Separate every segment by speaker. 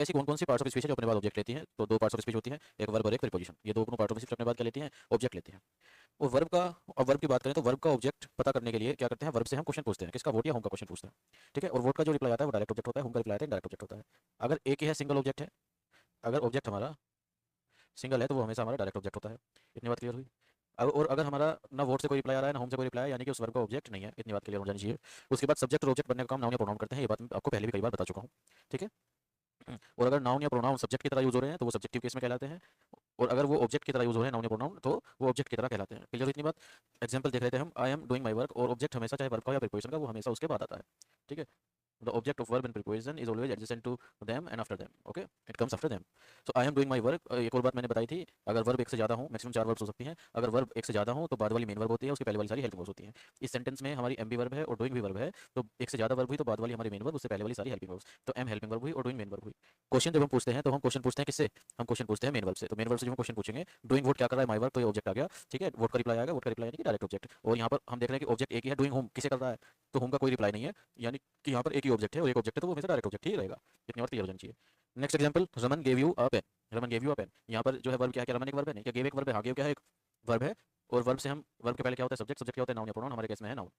Speaker 1: ऐसी कौन कौन सी पार्ट्स ऑफ स्पीच है जो अपने बाद ऑब्जेक्ट लेती हैं? तो दो पार्ट्स ऑफ स्पीच होती हैं, एक वर्ब और एक प्रीपोजिशन। ये दो पार्ट ऑफ स्पीच अपने बाद क्या लेती हैं? ऑब्जेक्ट लेती हैं। और वर्ब का, अब वर्ब की बात करें तो वर्ब का ऑब्जेक्ट पता करने के लिए क्या करते हैं, वर्ब से हम क्वेश्चन पूछते हैं, किसका? वोट या होम का क्वेश्चन पूछते हैं। ठीक है, और वोट का जो रिप्लाई आता है वो डायरेक्ट ऑब्जेक्ट होता है, होम का रिप्लाई आता है इनडायरेक्ट ऑब्जेक्ट होता है। अगर एक ही है, सिंगल ऑब्जेक्ट है, अगर ऑब्जेक्ट हमारा सिंगल है तो वो हमेशा हमारा डायरेक्ट ऑब्जेक्ट होता है। इतनी बात क्लियर हुई? और अगर हमारा ना वोट से कोई रिप्लाई आ रहा है ना होम से कोई रिप्लाई है, यानी कि उस वर्ब का ऑब्जेक्ट नहीं है। इतनी बात क्लियर हो जानी चाहिए। उसके बाद सब्जेक्ट और ऑब्जेक्ट बनने का काम नाउन या प्रोनाउन करते हैं, ये बात मैं आपको पहले भी कई बार बता चुका हूँ। ठीक है। और अगर नाउन या प्रोनाउन सब्जेक्ट की तरह यूज हो रहे हैं तो वो सब्जेक्टिव केस में कहलाते हैं, और अगर वो ऑब्जेक्ट की तरह यूज हो रहे हैं नाउन या प्रोनाउन तो वो ऑब्जेक्ट की तरह कहलाते हैं। क्लियर? इतनी बात। एग्जांपल देख लेते हैं हम। I am doing my work, और ऑब्जेक्ट हमेशा चाहे वर्ब का या प्रीपोजिशन का, वो हमेशा उसके बाद आता है। ठीक है। The object of verb and preposition is always adjacent to them and after them. Okay, it comes after them. So I am doing my work। एक और बात मैंने बताई थी, अगर वर्ब एक से ज़्यादा हो, मैक्सिमम 4 वर्ब्स हो सकती हैं। अगर वर्ब एक से ज़्यादा हो तो बाद वाली मेन वर्ब होती है, उसके पहले वाली सारी हेल्पिंग वर्ब्स होती हैं। इस सेंटेंस में हमारी एम भी वर्ब है और डूइंग भी वर्ब है, तो एक से ज़्यादा वर्ब हुई तो बाद वाली हमारी मेन वर्ब, उससे पहले वाली सारी हेल्पिंग वर्ब्स। तो एम हेल्पिंग वर्ब हुई और डूइंग मेन वर्ब हुई। क्वेश्चन जब हम पूछते हैं तो हम क्वेश्चन पूछते हैं किससे? हम क्वेश्चन पूछते हैं मेन वर्ब से। तो मेन वर्ब से जो हम क्वेश्चन पूछेंगे, डूइंग वोट क्या कर रहा है, माई वर्क, तो ये ऑब्जेक्ट आ गया। ठीक है, वोट का रिप्लाई आएगा, वोट का रिप्लाई यानी कि डायरेक्ट ऑब्जेक्ट। और यहाँ पर हम देख रहे हैं कि ऑब्जेक्ट एक ही है, डूइंग होम किसे कर रहा है, तो होम का कोई रिप्लाई नहीं है, यानी कि यहाँ पर एक ही ऑब्जेक्ट है, और एक ऑब्जेक्ट है तो वो हमेशा डायरेक्ट ऑब्जेक्ट ही रहेगा। इतनी बात क्लियर हो जानी चाहिए। Next example, Raman gave you a pen. Raman gave you a pen, यहाँ पर जो है वर्ब क्या है? क्या रमन एक वर्ब है? नहीं। क्या गेव एक वर्ब है? हाँ, गेव क्या है? एक वर्ब है। और वर्ब से हम, वर्ब के पहले क्या होता है? सब्जेक्ट। सब्जेक्ट क्या होता है? नाउन या प्रोनाउन। हमारे केस में है नाउन।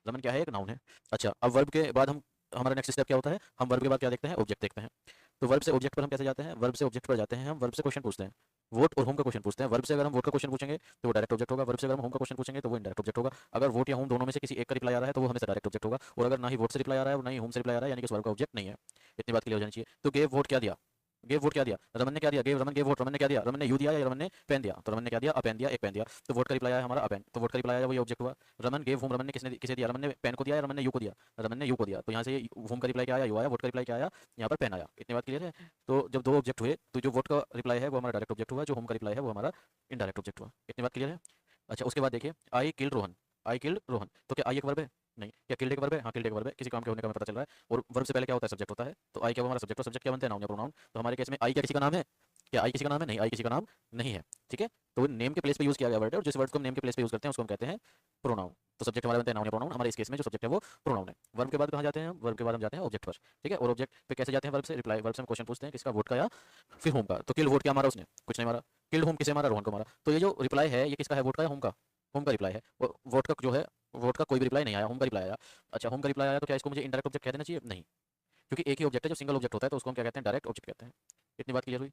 Speaker 1: रमन क्या है? एक नाउन है। अच्छा, अब वर्ब के बाद हम, हमारा नेक्स्ट स्टेप क्या होता है? हम वर्ब के बाद क्या देखते हैं? ऑब्जेक्ट देखते हैं। तो वर्ब से ऑब्जेक्ट पर हम कैसे जाते हैं? वर्ब से ऑब्जेक्ट पर जाते हैं हम, वर्ब से क्वेश्चन पूछते हैं। वोट और होम का क्वेश्चन पूछते हैं। वर्ब से अगर हम वोट का क्वेश्चन पूछेंगे तो वो डायरेक्ट ऑब्जेक्ट होगा, वर्ब से अगर हम होम का क्वेश्चन पूछेंगे तो वो इनडायरेक्ट ऑब्जेक्ट होगा। अगर वोट या होम दोनों में से किसी एक का रिप्लाई आ रहा है तो वो हमेशा डायरेक्ट ऑब्जेक्ट होगा, और अगर ना ही वोट से रिप्लाई आ रहा है और ना ही होम से रिप्लाई आ रहा है, यानी कि उस वर्ब का ऑब्जेक्ट नहीं है। इतनी बात क्लियर हो जानी चाहिए। तो गेव वोट क्या दिया? गेव वोट क्या दिया? रमन ने क्या दिया? Gave Raman gave vote, Raman ने क्या दिया? रमन ने यू दिया या रमन ने पेन दिया? तो रमन ने क्या दिया? अ पेन दिया, एक पेन दिया। तो वोट का रिप्लाई आया हमारा अ पेन, तो वोट का रिप्लाई आया, वही ऑब्जेक्ट हुआ। रमन गेव होम, रमन ने किसे दिया? रमन ने पेन को दिया या रमन ने यू को दिया? रमन ने यू को दिया। तो यहाँ से होम का रिप्लाई क्या आया? यू आया। वोट का रिप्लाई क्या आया? यहाँ पर पेन आया। इतनी बात क्लियर है? तो जब दो ऑब्जेक्ट हुए तो जो वोट का रिप्लाई है वो हमारा डायरेक्ट ऑब्जेक्ट हुआ, जो होम का रिप्लाई है वो हमारा इनडायरेक्ट ऑब्जेक्ट हुआ। इतनी बात क्लियर है? अच्छा, उसके बाद देखिए, I killed Rohan. I killed Rohan, तो क्या आई एक वर्ब है? नहीं। क्या किल्ड एक वर्ब है? हाँ, किल्ड एक वर्ब है, किसी काम के होने का हमें पता चल रहा है। और वर्ब से पहले क्या होता है? सब्जेक्ट होता है। तो आई क्या हुआ? हमारा सब्जेक्ट। और सब्जेक्ट क्या बनते हैं? नाउन या प्रोनाउन। तो हमारे केस में आई क्या किसी का नाम है? क्या आई किसी का नाम है? नहीं, आई किसी का नाम नहीं है। ठीक है। तो नेम के प्लेस पे यूज किया गया वर्ड है, और जिस वर्ड को हम नेम के प्लेस पे यूज करते हैं उसको हम कहते हैं प्रोनाउन। तो सब्जेक्ट हमारे बनते हैं नाउन या प्रोनाउन। हमारे इस केस में जो सब्जेक्ट है वो प्रोनाउन है। वर्ब के बाद कहाँ जाते हैं हम? वर्ब के बाद हम जाते हैं ऑब्जेक्ट पर। ठीक है। और ऑब्जेक्ट पे कैसे जाते हैं? वर्ब से रिप्लाई, वर्ब से हम क्वेश्चन पूछते हैं, किसका? वोट का या फिर होम का। तो किल वोट क्या मारा उसने? कुछ नहीं मारा। किल्ड होम किसे मारा? रोहन को मारा। तो ये जो रिप्लाई है ये किसका है? वोट का या होम का? होम का रिप्लाई है। और वोट का जो है, वोट का कोई भी रिप्लाई नहीं आया, होम का रिप्लाई आया। अच्छा, होम का रिप्लाई आया तो क्या इसको मुझे इनडायरेक्ट ऑब्जेक्ट कह देना चाहिए? नहीं, क्योंकि एक ही ऑब्जेक्ट है, जो सिंगल ऑब्जेक्ट होता है तो उसको हम क्या कहते हैं? डायरेक्ट ऑब्जेक्ट कहते हैं। इतनी बात क्लियर हुई?